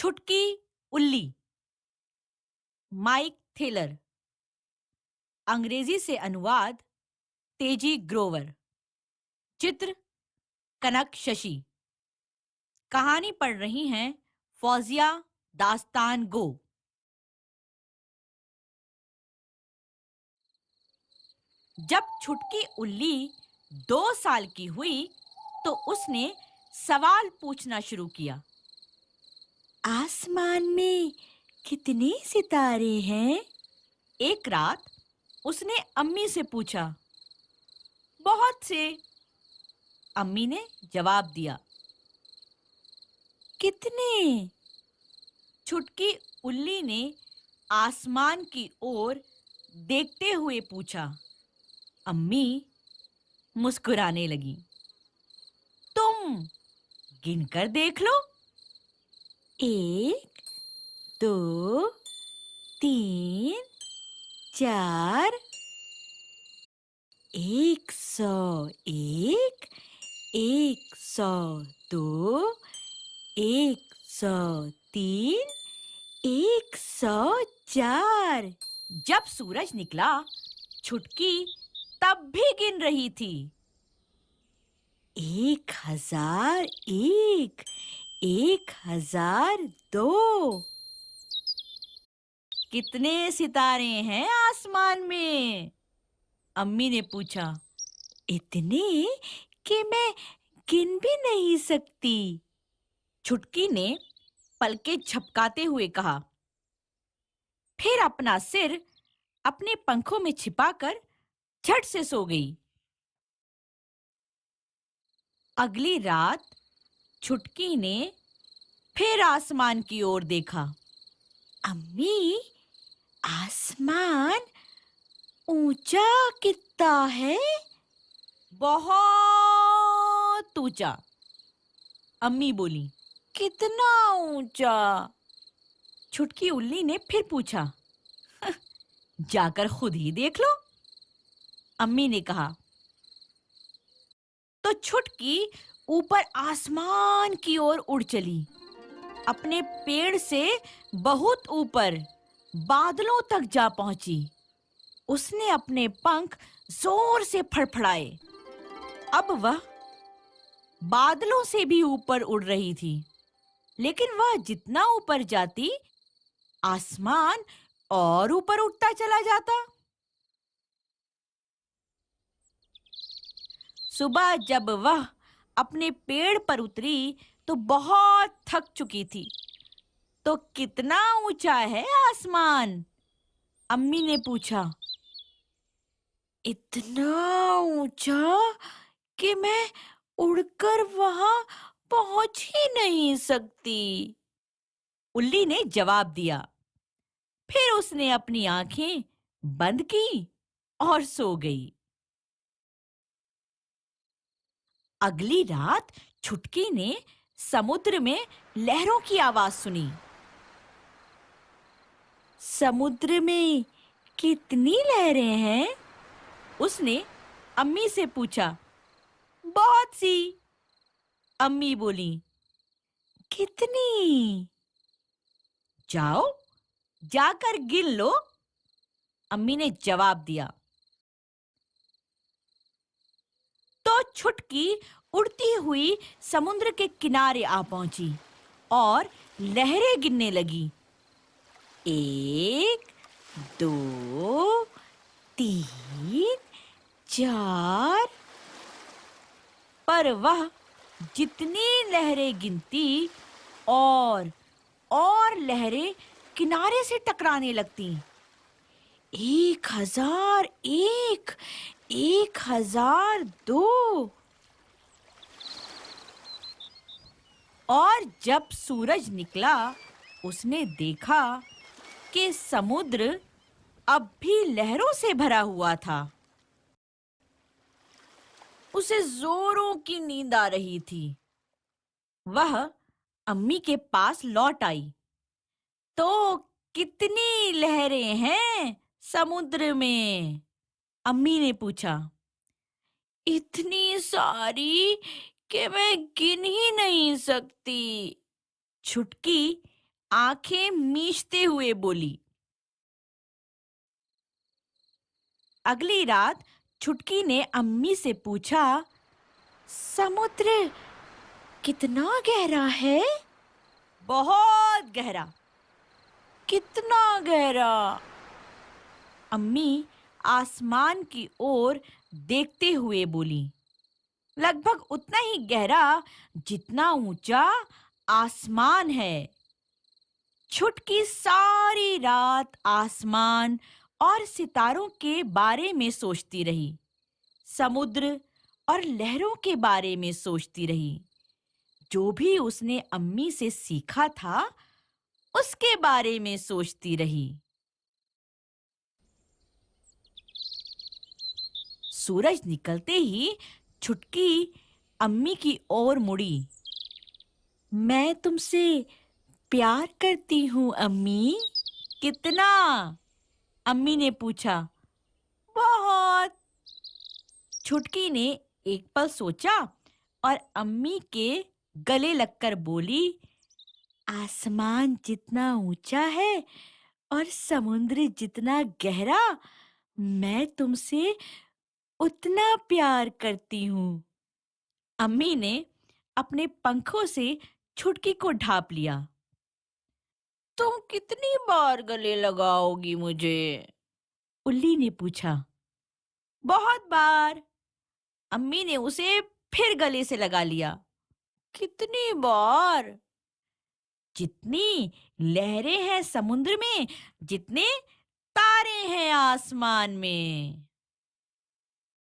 छुटकी उल्ली। Mic Thaler. अंग्रेजी से अनुवाद तेजी ग्रोवर। चित्र कनक शशि। कहानी पढ़ रही हैं फौजिया दास्तान गो। जब छुटकी उल्ली 2 साल की हुई तो उसने सवाल पूछना शुरू किया। आसमान में कितने सितारे हैं? एक रात उसने अम्मी से पूछा। बहुत से, अम्मी ने जवाब दिया। कितने? छुटकी उल्ली ने आसमान की ओर देखते हुए पूछा। अम्मी मुस्कुराने लगी। तुम गिनकर देख लो। 1, 2, 3, 4। 101, 102, 103, 104। जब सूरज निकला, छुटकी तब भी गिन रही थी। 1001, 1002। कितने सितारे हैं आसमान में? अम्मी ने पूछा। इतने कि मैं गिन भी नहीं सकती, छुटकी ने पलकें झपकाते हुए कहा। फिर अपना सिर अपने पंखों में छिपाकर झट से सो गई। अगली रात छुटकी ने फिर आसमान की ओर देखा। अम्मी, आसमान ऊंचा कितना है? बहुत ऊंचा, अम्मी बोली। कितना ऊंचा? छुटकी उल्ली ने फिर पूछा। जाकर खुद ही देख लो, अम्मी ने कहा। तो छुटकी ऊपर आसमान की ओर उड़ चली। अपने पेड़ से बहुत ऊपर बादलों तक जा पहुंची। उसने अपने पंख जोर से फड़फड़ाए। अब वह बादलों से भी ऊपर उड़ रही थी, लेकिन वह जितना ऊपर जाती, आसमान और ऊपर उठता चला जाता। सुबह जब वह अपने पेड़ पर उतरी तो बहुत थक चुकी थी। तो कितना ऊंचा है आसमान? अम्मी ने पूछा। इतना ऊंचा कि मैं उड़कर वहां पहुंच ही नहीं सकती, उल्ली ने जवाब दिया। फिर उसने अपनी आंखें बंद की और सो गई। अगली रात छुटकी ने समुद्र में लहरों की आवाज सुनी। समुद्र में कितनी लहरें हैं? उसने अम्मी से पूछा। बहुत सी, अम्मी बोली। कितनी? जाओ, जाकर गिन लो, अम्मी ने जवाब दिया। तो छुटकी उड़ती हुई समुद्र के किनारे आ पहुंची और लहरें गिनने लगी। 1, 2, 3, 4। पर वह जितनी लहरें गिनती और लहरें किनारे से टकराने लगती। 1001, 1002। और जब सूरज निकला, उसने देखा कि समुद्र अब भी लहरों से भरा हुआ था। उसे जोरों की नींद आ रही थी। वह अम्मी के पास लौट आई। तो कितनी लहरें हैं समुद्र में? अम्मी ने पूछा। इतनी सारी कि मैं गिन ही नहीं सकती, छुटकी आंखें मीचते हुए बोली। अगली रात छुटकी ने अम्मी से पूछा, समुद्र कितना गहरा है? बहुत गहरा। कितना गहरा? अम्मी आसमान की ओर देखते हुए बोली। लगभग उतना ही गहरा जितना ऊंचा आसमान है। छुटकी सारी रात आसमान और सितारों के बारे में सोचती रही, समुद्र और लहरों के बारे में सोचती रही। जो भी उसने अम्मी से सीखा था, उसके बारे में सोचती रही। सूरज निकलते ही छुटकी अम्मी की ओर मुड़ी। मैं तुमसे प्यार करती हूँ अम्मी। कितना? अम्मी ने पूछा। बहुत। छुटकी ने एक पल सोचा और अम्मी के गले लगकर बोली, आसमान जितना ऊंचा है और समुद्र जितना गहरा, मैं तुमसे उतना प्यार करती हूँ। अम्मी ने अपने पंखों से छुटकी को ढांप लिया। तुम कितनी बार गले लगाओगी मुझे? उल्ली ने पूछा। बहुत बार। अम्मी ने उसे फिर गले से लगा लिया। कितनी बार? जितनी लहरें हैं समुद्र में, जितने तारे हैं आसमान में।